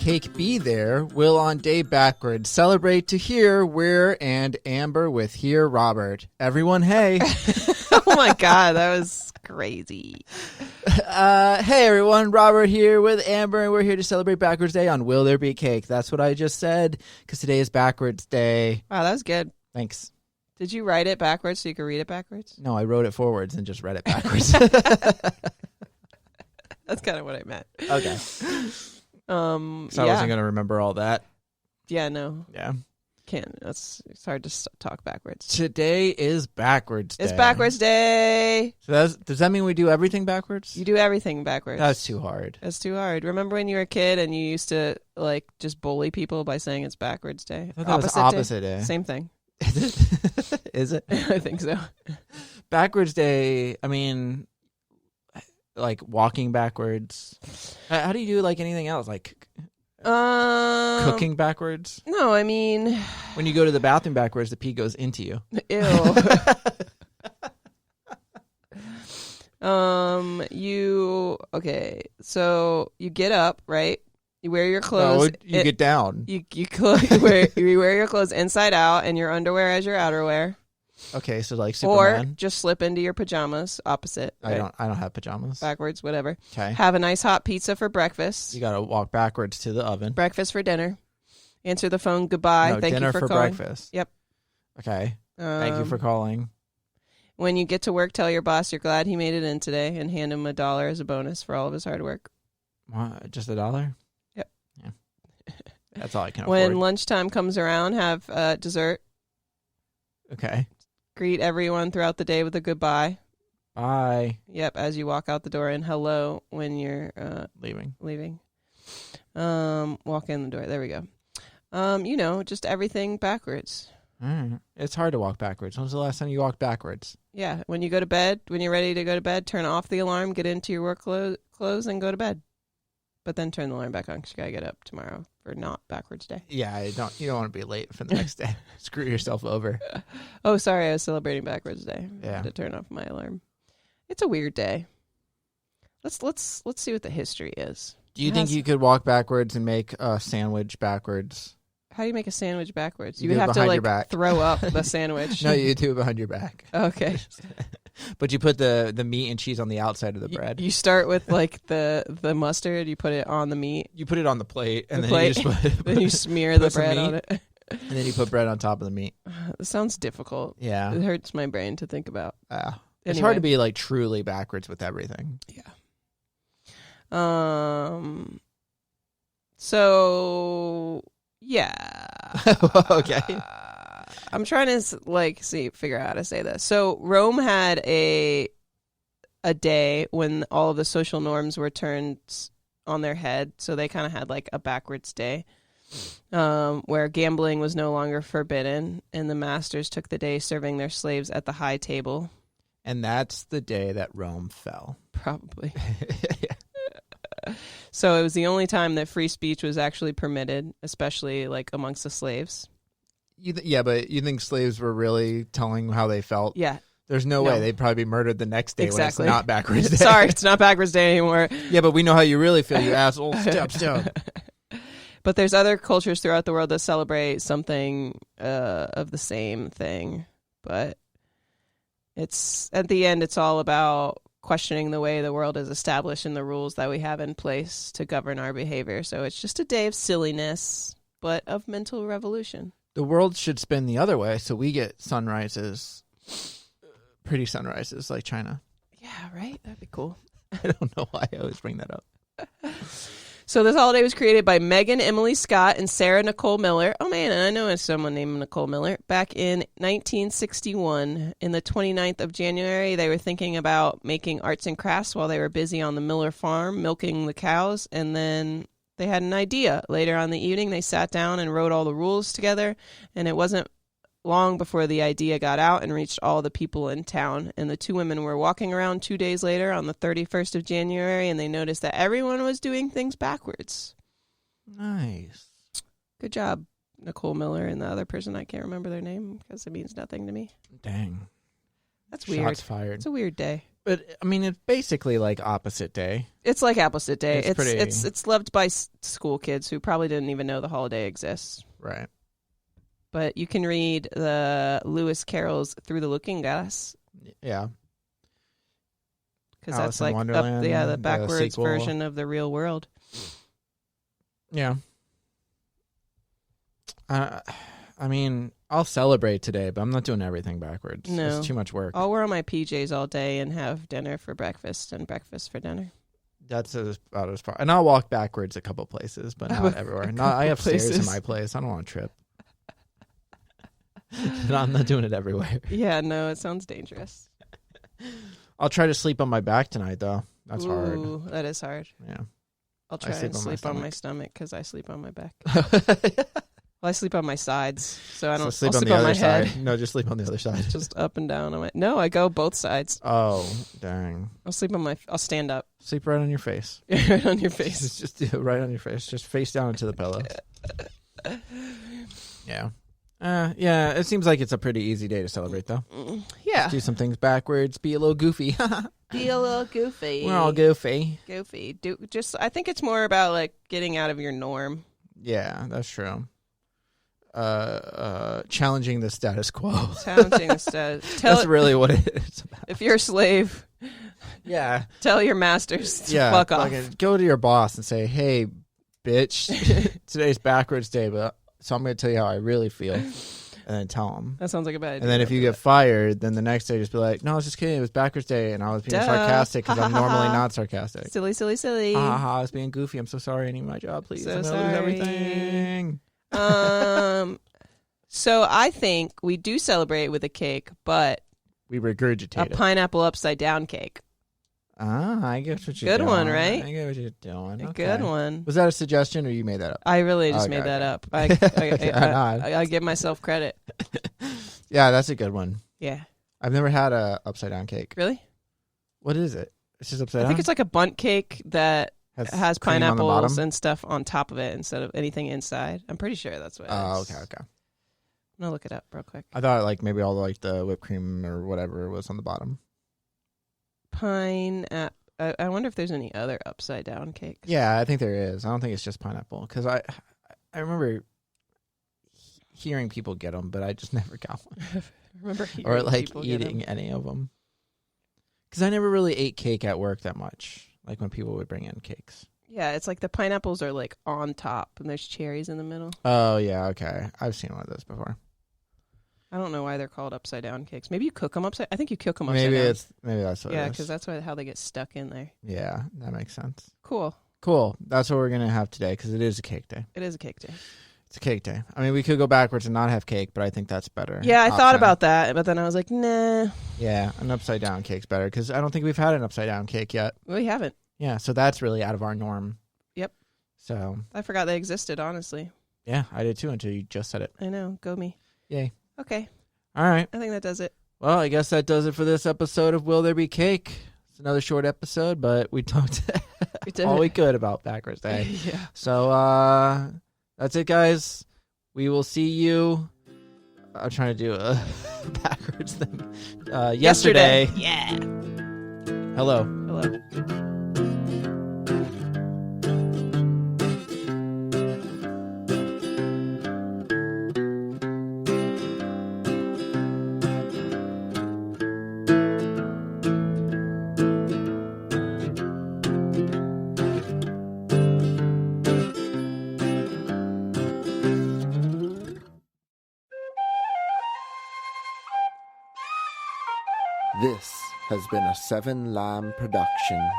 Cake be there will on day backwards celebrate to hear Weir and Amber with here Robert. Everyone, hey. Oh my God, that was crazy. Hey everyone, Robert here with Amber, and we're here to celebrate Backwards Day on Will There Be Cake. That's what I just said, because today is Backwards Day. Wow, that was good. Thanks. Did you write it backwards so you could read it backwards? No, I wrote it forwards and just read it backwards. That's kind of what I meant. Okay. So I wasn't going to remember all that. Yeah, no. Yeah. Can't. It's hard to talk backwards. Today is Backwards Day. It's Backwards Day. So does that mean we do everything backwards? You do everything backwards. That's too hard. That's too hard. Remember when you were a kid and you used to like just bully people by saying it's Backwards Day? I thought that was opposite day. Same thing. Is it? I think so. Backwards Day, I mean, like walking backwards. How do you do like anything else? Like cooking backwards? No, I mean, when you go to the bathroom backwards, the pee goes into you. Ew. So you get up, right? You wear your clothes. No, you get down. You wear your clothes inside out and your underwear as your outerwear. Okay, so like Superman. Or just slip into your pajamas, opposite. Right? I don't have pajamas. Backwards, whatever. Okay. Have a nice hot pizza for breakfast. You got to walk backwards to the oven. Breakfast for dinner. Answer the phone. Goodbye. No, Thank dinner you for for calling. breakfast. Yep. Okay. Thank you for calling. When you get to work, tell your boss you're glad he made it in today and hand him $1 as a bonus for all of his hard work. What? Just $1? Yep. Yeah. That's all I can When afford. lunchtime comes around, have dessert. Okay. Greet everyone throughout the day with a goodbye. Bye. Yep, as you walk out the door, and hello when you're Leaving. Walk in the door. There we go. Just everything backwards. It's hard to walk backwards. When's the last time you walked backwards? Yeah, when you go to bed, when you're ready to go to bed, turn off the alarm, get into your work clothes, and go to bed. But then turn the alarm back on because you got to get up tomorrow for not Backwards Day. Yeah, you don't want to be late for the next day. Screw yourself over. Oh, sorry, I was celebrating Backwards Day. Yeah. I had to turn off my alarm. It's a weird day. Let's see what the history is. Do you think you could walk backwards and make a sandwich backwards? How do you make a sandwich backwards? You You do it would have to behind your like back. throw up the sandwich. No, you do it behind your back. Okay. But you put the meat and cheese on the outside of the bread. You start with like the mustard. You put it on the meat. You put it on the plate, and The then plate. you just put, Then you smear the put some bread on meat. it. And then you put bread on top of the meat. This sounds difficult. Yeah. It hurts my brain to think about. It's Anyway. hard to be like truly backwards with everything. Yeah. So yeah. Okay. I'm trying to figure out how to say this. So Rome had a day when all of the social norms were turned on their head. So they kind of had like a backwards day, where gambling was no longer forbidden, and the masters took the day serving their slaves at the high table. And that's the day that Rome fell. Probably. Yeah. So it was the only time that free speech was actually permitted, especially like amongst the slaves. But you think slaves were really telling how they felt? Yeah. There's no way. They'd probably be murdered the next day Exactly. when it's not backwards day. Sorry, it's not backwards day anymore. Yeah, but we know how you really feel, you asshole. Stop. But there's other cultures throughout the world that celebrate something of the same thing. But it's at the end, it's all about questioning the way the world is established and the rules that we have in place to govern our behavior. So it's just a day of silliness, but of mental revolution. The world should spin the other way so we get sunrises, pretty sunrises like China. Yeah, right? That'd be cool. I don't know why I always bring that up. So this holiday was created by Megan Emily Scott and Sarah Nicole Miller. Oh, man, and I know someone named Nicole Miller. Back in 1961, in the 29th of January, they were thinking about making arts and crafts while they were busy on the Miller farm, milking the cows, and then they had an idea. Later on in the evening, they sat down and wrote all the rules together, and it wasn't long before the idea got out and reached all the people in town. And the two women were walking around 2 days later on the 31st of January, and they noticed that everyone was doing things backwards. Nice. Good job, Nicole Miller and the other person. I can't remember their name because it means nothing to me. Dang. That's weird. Shots fired. It's a weird day. But I mean, it's basically like opposite day. It's like opposite day. It's It's loved by school kids who probably didn't even know the holiday exists. Right. But you can read the Lewis Carroll's Through the Looking Glass. Yeah. Because that's like the backwards sequel. version of the real world. Yeah. I mean, I'll celebrate today, but I'm not doing everything backwards. No. It's too much work. I'll wear on my PJs all day and have dinner for breakfast and breakfast for dinner. That's about as far. And I'll walk backwards a couple places, but not everywhere. I have stairs in my place. I don't want to trip. No, I'm not doing it everywhere. Yeah, no, it sounds dangerous. I'll try to sleep on my back tonight, though. That's hard. Ooh, that is hard. Yeah. I'll try and sleep on my stomach because I sleep on my back. Well, I sleep on my sides, so I don't sleep I'll on sleep the on other my side. head. No, just sleep on the other side. Just up and down on my. No, I go both sides. Oh, dang. I'll stand up. Sleep right on your face. Right on your face. Just do it right on your face. Just face down into the pillow. Yeah. Yeah, it seems like it's a pretty easy day to celebrate, though. Yeah. Do some things backwards. Be a little goofy. Be a little goofy. We're all goofy. Goofy. I think it's more about like getting out of your norm. Yeah, that's true. Challenging the status quo. Challenging the status. That's really what it is about. If you're a slave, yeah, tell your masters to fuck off. Go to your boss and say, "Hey, bitch, today's backwards day, so I'm going to tell you how I really feel," and then tell them. That sounds like a bad idea. And then if you get fired, then the next day just be like, "No, I was just kidding. It was backwards day, and I was being sarcastic because I'm normally not sarcastic. Silly, silly, silly. I was being goofy. I'm so sorry. I need my job, please. So I'm gonna lose everything." So I think we do celebrate with a cake, but we regurgitate a pineapple upside down cake. I get what you're doing. Good one, right? I get what you're doing. A good one. Was that a suggestion or you made that up? I really just made that up. I give myself credit. Yeah, that's a good one. Yeah. I've never had a upside down cake. Really? What is it? It's just upside down? I think it's like a bundt cake that has pineapples and stuff on top of it instead of anything inside. I'm pretty sure that's what it is. Oh, okay. I'm going to look it up real quick. I thought like maybe all like the whipped cream or whatever was on the bottom. I wonder if there's any other upside down cakes. Yeah, I think there is. I don't think it's just pineapple because I remember hearing people get them, but I just never got one. Or like eating any of them because I never really ate cake at work that much. Like when people would bring in cakes. Yeah, it's like the pineapples are like on top and there's cherries in the middle. Oh yeah, okay. I've seen one of those before. I don't know why they're called upside down cakes. Maybe you cook them upside. I think you cook them upside down. Maybe that's what. Yeah, because that's how they get stuck in there. Yeah, that makes sense. Cool. That's what we're gonna have today because it is a cake day. It is a cake day. It's a cake day. I mean, we could go backwards and not have cake, but I think that's better. Yeah, I thought about that, but then I was like, nah. Yeah, an upside down cake's better because I don't think we've had an upside down cake yet. We haven't. Yeah, so that's really out of our norm. Yep. So I forgot they existed. Honestly. Yeah, I did too until you just said it. I know. Go me. Yay. Okay. All right. I think that does it. Well, I guess that does it for this episode of Will There Be Cake? It's another short episode, but we talked all we could about backwards day. Yeah. So that's it, guys. We will see you. I'm trying to do a backwards thing. Yesterday. Yeah. Hello. This has been a Seven Lamb production.